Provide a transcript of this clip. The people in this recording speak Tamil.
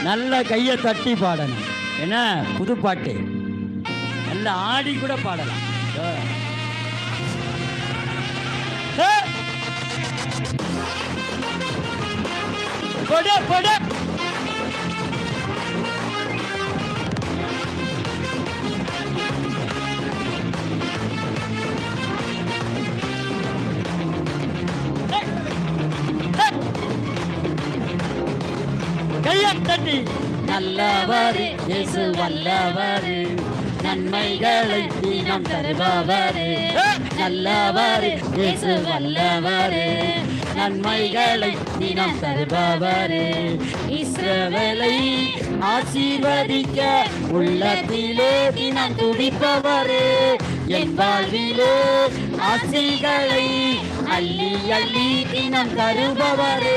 நல்ல கையை தட்டி பாடணும். என்ன புது பாட்டு, நல்ல ஆடி கூட பாடலாம். போடு போடு. கையை தட்டி நல்லவர் இயேசு வல்லவர், நன்மைகளை தினம் தருபவர். நல்லவர் இயேசு வல்லவர், நன்மைகளை தினம் தருபவர். இஸ்ரவேலை ஆசீர்வதிக்க உள்ளத்திலே தினம் துடிப்பவர். என் வாழ்விலே ஆசைகளை அள்ளி அள்ளி தினம் தருபவர்.